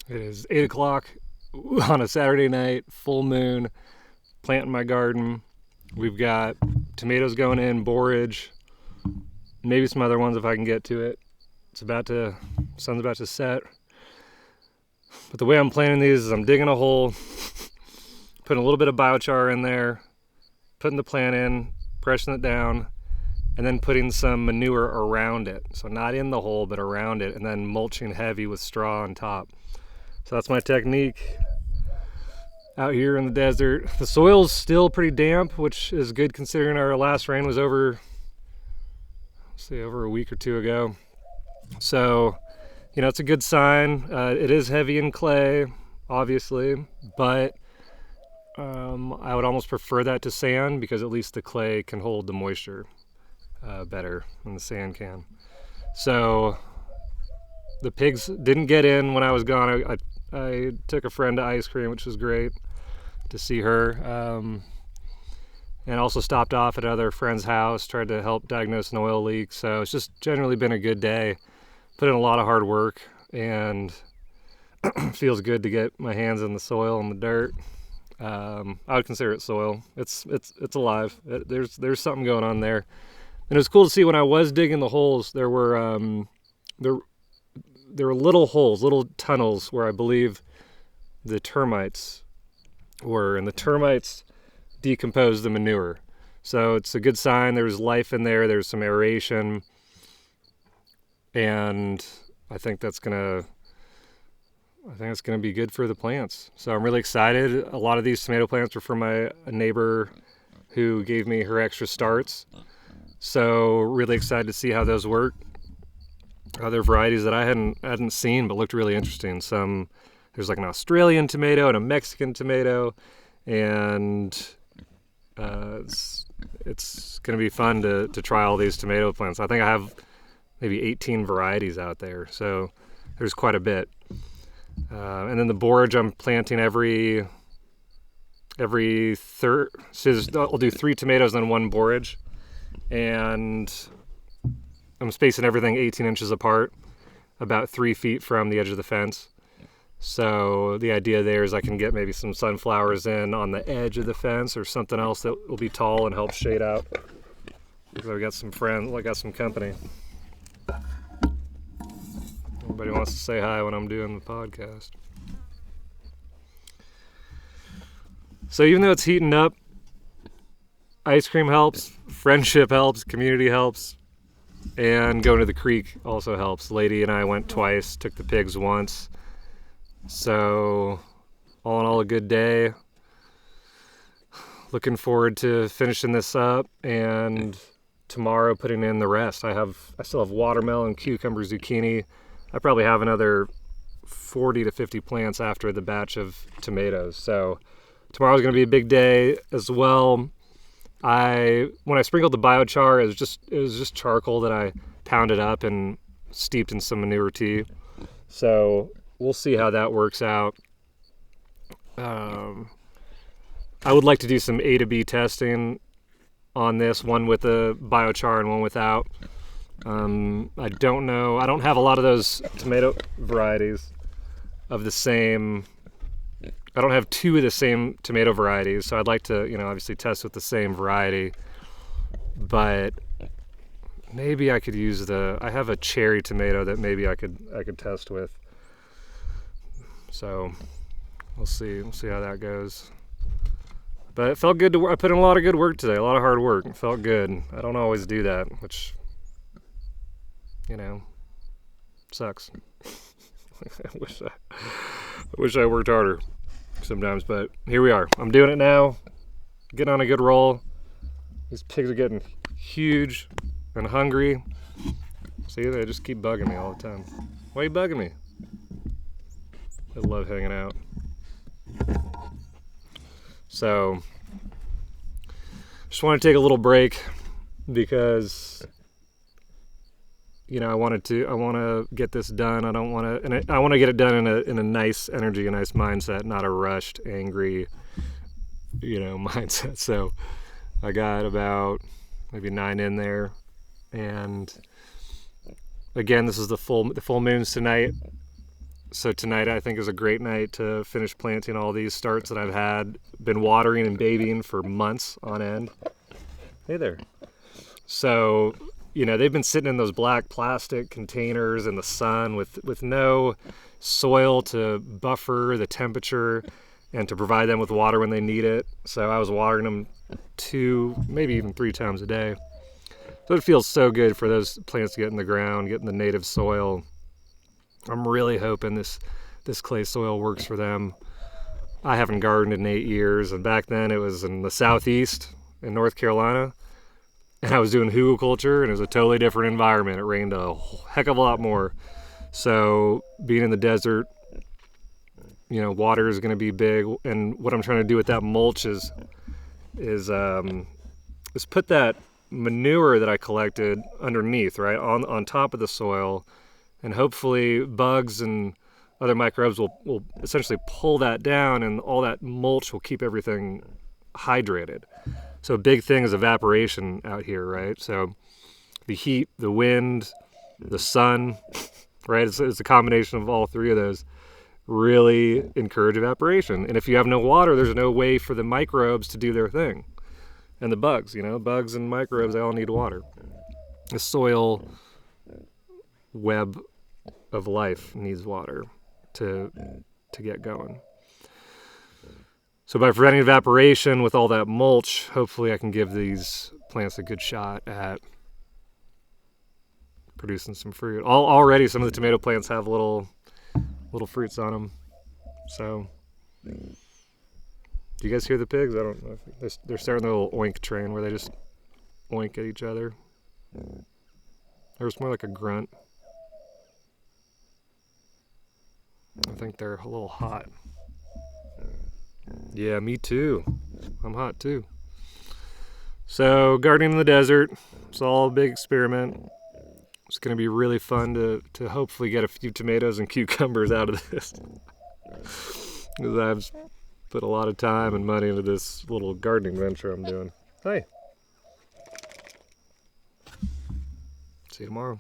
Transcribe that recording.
It is 8 o'clock on a Saturday night, full moon, planting my garden. We've got tomatoes going in, borage, maybe some other ones if I can get to it. Sun's about to set. But the way I'm planting these is I'm digging a hole, putting a little bit of biochar in there, putting the plant in, pressing it down, and then putting some manure around it. So not in the hole, but around it, and then mulching heavy with straw on top. So that's my technique out here in the desert. The soil's still pretty damp, which is good considering our last rain was over a week or two ago. So, it's a good sign. It is heavy in clay, obviously, but I would almost prefer that to sand because at least the clay can hold the moisture better than the sand can. So the pigs didn't get in when I was gone. I took a friend to ice cream, which was great to see her, and also stopped off at another friend's house, tried to help diagnose an oil leak. So it's just generally been a good day. Put in a lot of hard work, and feels good to get my hands in the soil and the dirt. I would consider it soil. It's alive. There's something going on there, and it was cool to see when I was digging the holes. There were little holes, little tunnels where I believe the termites were, and the termites decomposed the manure. So it's a good sign. There's life in there. There's some aeration, and I think it's gonna be good for the plants. So I'm really excited. A lot of these tomato plants were from a neighbor who gave me her extra starts. So really excited to see how those work. Other varieties that I hadn't seen but looked really interesting. There's like an Australian tomato and a Mexican tomato, and it's going to be fun to try all these tomato plants. I think I have maybe 18 varieties out there, so there's quite a bit. And then the borage I'm planting every third. So I'll do 3 tomatoes and then 1 borage, and I'm spacing everything 18 inches apart, about 3 feet from the edge of the fence. So the idea there is I can get maybe some sunflowers in on the edge of the fence or something else that will be tall and help shade out. Because I've got some friends, I got some company. Everybody wants to say hi when I'm doing the podcast. So even though it's heating up, ice cream helps, friendship helps, community helps. And going to the creek also helps. Lady and I went twice, took the pigs once. So all in all, a good day. Looking forward to finishing this up and tomorrow putting in the rest. I still have watermelon, cucumber, zucchini. I probably have another 40 to 50 plants after the batch of tomatoes. So tomorrow's going to be a big day as well. When I sprinkled the biochar, it was just charcoal that I pounded up and steeped in some manure tea. So we'll see how that works out. I would like to do some A to B testing on this, one with the biochar and one without. I don't know. I don't have a lot of those tomato varieties of the same. I don't have 2 of the same tomato varieties, so I'd like to, obviously test with the same variety. But maybe I could use I have a cherry tomato that maybe I could test with. So we'll see how that goes. But it felt good I put in a lot of good work today, a lot of hard work. It felt good. I don't always do that, which, sucks. I wish I worked harder sometimes, but here we are. I'm doing it now, getting on a good roll. These pigs are getting huge and hungry. See, they just keep bugging me all the time. Why are you bugging me? They love hanging out. So just want to take a little break because I want to get this done. I want to get it done in a nice energy, a nice mindset, not a rushed, angry, mindset. So I got about maybe 9 in there, and again, this is the full moons tonight. So tonight I think is a great night to finish planting all these starts that I've been watering and babying for months on end. Hey there. So, they've been sitting in those black plastic containers in the sun with no soil to buffer the temperature and to provide them with water when they need it. So I was watering them 2, maybe even 3 times a day. So it feels so good for those plants to get in the ground, get in the native soil. I'm really hoping this clay soil works for them. I haven't gardened in 8 years, and back then it was in the southeast in North Carolina, and I was doing hugelkultur, and it was a totally different environment. It rained a heck of a lot more. So being in the desert, water is going to be big, and what I'm trying to do with that mulch is put that manure that I collected underneath, right, on top of the soil, and hopefully bugs and other microbes will essentially pull that down, and all that mulch will keep everything hydrated. So a big thing is evaporation out here, right? So the heat, the wind, the sun, right? It's a combination of all 3 of those really encourage evaporation. And if you have no water, there's no way for the microbes to do their thing. And the bugs, bugs and microbes, they all need water. The soil web of life needs water to get going. So by preventing evaporation with all that mulch, hopefully I can give these plants a good shot at producing some fruit. Already some of the tomato plants have little fruits on them. So do you guys hear the pigs? I don't know. They're starting their little oink train where they just oink at each other. It was more like a grunt. I think they're a little hot. Yeah, me too. I'm hot too. So gardening in the desert, it's all a big experiment. It's going to be really fun to hopefully get a few tomatoes and cucumbers out of this. Because I've put a lot of time and money into this little gardening venture I'm doing. Hi. See you tomorrow.